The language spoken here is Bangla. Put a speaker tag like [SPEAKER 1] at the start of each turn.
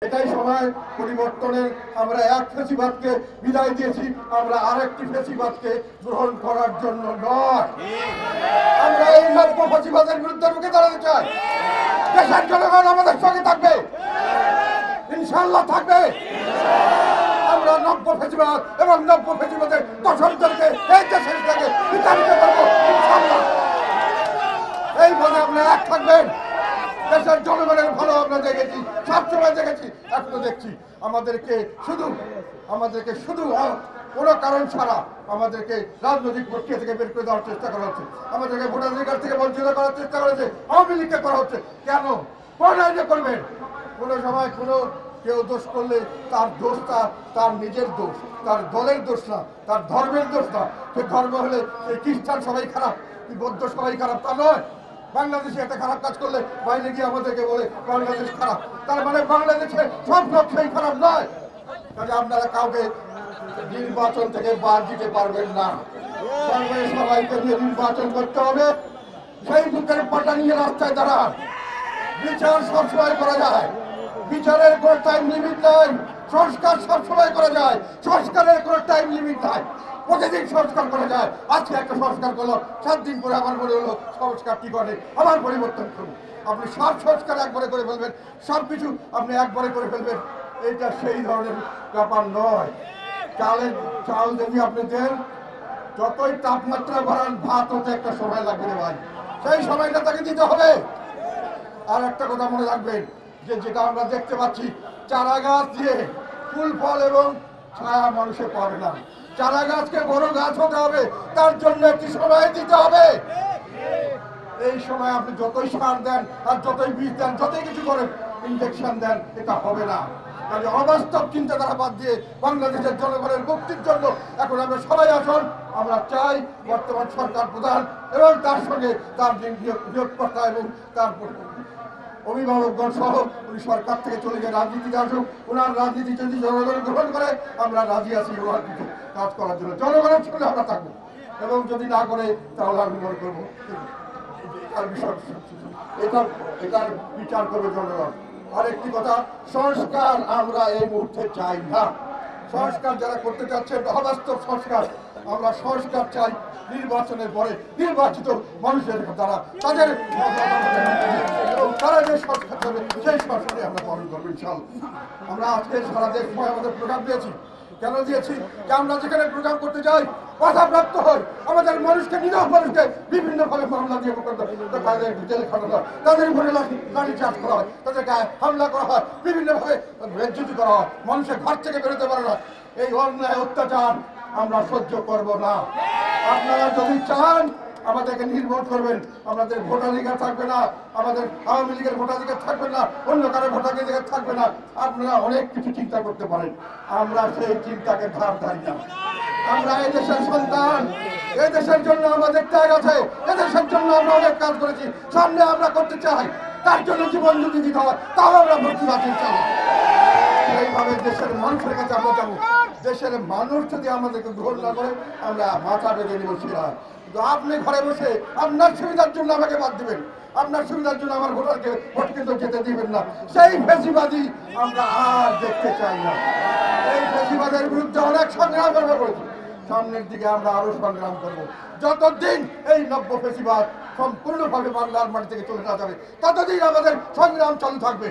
[SPEAKER 1] এটাই সময় পরিবর্তনের। আমরা এক ফেসিবাদকে বিদায় দিয়েছি, আমরা আরেকটি ফেসিবাদকে গ্রহণ করার জন্য নয়। আমরা এই নব্য ফেসিবাদের বিরুদ্ধে রুখে দাঁড়াতে চাই। দেশের জনগণ আমাদের সঙ্গে থাকবে, ইনশাআল্লাহ থাকবে। আমরা নব্য ফেসিবাদ এবং নব্য ফেসিবাদের দশমদেরকে এই দেশের থেকে বিতাড়িত করবো ইনশাআল্লাহ। এই বলে আমরা এক থাকবেন। দেশের জনগণের ভালো আমরা দেখেছি, সবসময় দেখেছি, এখনো দেখছি। আমাদেরকে শুধু কোনো কারণ ছাড়া আমাদেরকে রাজনৈতিক প্রক্রিয়া থেকে বের করে দেওয়ার চেষ্টা করা হচ্ছে, আমাদেরকে ভোটাধিকার থেকে বঞ্চিত করার চেষ্টা করা হচ্ছে, আওয়ামী লীগকে করা হচ্ছে। কেন কোন আইনে করবেন? কোনো সময় কেউ দোষ করলে তার দোষটা তার নিজের দোষ, তার দলের দোষ না, তার ধর্মের দোষ না। সে ধর্ম হলে সেই খ্রিস্টান সবাই খারাপ, কি বৌদ্ধ সবাই খারাপ, তা নয়। বাংলাদেশে একটা খারাপ কাজ করলে বাইরে গিয়ে আমাদেরকে বলে বাংলাদেশ খারাপ, তার মানে বাংলাদেশে সব লোক সেই খারাপ নয়। কাজে আপনারা কাউকে নির্বাচন থেকে বাদ দিতে পারবেন না। সবাইকে নিয়ে নির্বাচন করতে হবে। সেই বুকের পাটা নিয়ে রাস্তায় দাঁড়ান। বিচার সবসময় করা যায়, বিচারের কোনো টাইম লিমিট নাই। সংস্কার সবসময় করা যায়, সংস্কারের কোনো টাইম লিমিট নাই। প্রতিদিন সংস্কার করা যায়। আজকে একটা সংস্কার করলো, 7 দিন পরে আমার মনে হলো সংস্কার কি করে, আবার পরিবর্তন করুন। আপনি সব সংস্কার একবারে করে ফেলবেন, সব কিছু আপনি একবারে করে ফেলবেন, এইটা সেই ধরনের ব্যাপার নয়। চাল যদি আপনি দেন, যতই তাপমাত্রা বাড়ান, ভাত হতে একটা সময় লাগবে ভাই, সেই সময়টা তাকে দিতে হবে। আর একটা কথা মনে রাখবেন, যেটা আমরা দেখতে পাচ্ছি, চারা গাছ দিয়ে ফুল ফল এবং ছায়া মানুষে পাবে না। চারা গাছকে বড় গাছ হতে হবে, তার জন্য একটি সময় দিতে হবে। এই সময় আপনি যতই সার দেন আর যতই বীজ দেন, যতই কিছু করেন, ইনজেকশন দেন, এটা হবে না। কাজে অবাস্তব চিন্তাধারা বাদ দিয়ে বাংলাদেশের জনগণের মুক্তির জন্য এখন আমরা সবাই আসুন। আমরা চাই বর্তমান সরকার প্রধান এবং তার সঙ্গে তার নিয়োগকর্তা এবং তার অভিভাবকগণ সহ উনি সরকার থেকে চলে গিয়ে রাজনীতিতে আসুক। ওনার রাজনীতি যদি জনগণ গ্রহণ করে, আমরা রাজি আছি ওনার কিছু কাজ করার জন্য। জনগণের সঙ্গে আমরা থাকবো, এবং যদি না করে তাহলে আমি মনে করবো এটার বিষয়, এটার বিচার করবে জনগণ। আরেকটি কথা, সংস্কার আমরা এই মুহূর্তে চাই না। সংস্কার যারা করতে চাচ্ছেন অবাস্তব সংস্কার, আমরা সংস্কার চাই নির্বাচনের পরে নির্বাচিত মানুষের দ্বারা তাদের তারা যে সংস্কার করবে সেই সংস্কারে আমরা পালন করবো ইনশাআল্লাহ। আমরা আজকে সারা দেশ আমাদের প্রোগ্রাম দিয়েছি। কেন দিয়েছি? যে আমরা যেখানে প্রোগ্রাম করতে যাই, বাধাপ্রাপ্ত হয়, আমাদের মানুষকে, নিরীহ মানুষকে বিভিন্নভাবে মামলা দিয়ে তাদের জেলে খাটানো হয়, তাদের উপরে লাঠি চার্জ করা হয়, তাদের গায়ে হামলা করা হয়, বিভিন্নভাবে বেজ্জতি করা হয়, মানুষের ঘর থেকে বেরোতে পারে না। এই অন্যায় অত্যাচার আমরা সহ্য করব না। আপনারা যদি চান আমাদেরকে নির্ভর করবেন, আমাদের ভোটাধিকার থাকবে না, আমাদের আওয়ামী লীগের ভোটাধিকার থাকবে না, অন্য কারো ভোটাধিকার থাকবে না। আপনারা অনেক কিছু চিন্তা করতে পারেন, আমরা সেই চিন্তাকে ধার ধারি না। আমরা এই দেশের সন্তান, এই দেশের জন্য আমাদের ত্যাগ আছে, এদেশের জন্য আমরা অনেক কাজ করেছি, সামনে আমরা করতে চাই, তার জন্য জীবন যদি দিতে হয় তাও আমরা প্রতিবাদী চাই। এইভাবে দেশের মানুষের কাছে আমরা যাবো। দেশের মানুষ যদি আমাদেরকে গ্রহণ না করে, আমরা মাথা বেঁধে নিব শিরা। কিন্তু আপনি ঘরে বসে আপনার সুবিধার জন্য আমাকে বাদ দিবেন, আপনার সুবিধার জন্য আমার ভোটারকে ভোট কিন্তু যেতে দিবেন না, সেই ফেসিবাদী আমরা আর দেখতে চাই না। এই ফেসিবাদের বিরুদ্ধে অনেক সংগ্রাম আমরা করেছি, সামনের দিকে আমরা আরো সংগ্রাম করব। যতদিন এই নব্য ফেসিবাদ সম্পূর্ণভাবে বাংলার মাটি থেকে চলে না যাবে, ততদিন আমাদের সংগ্রাম চালু থাকবে।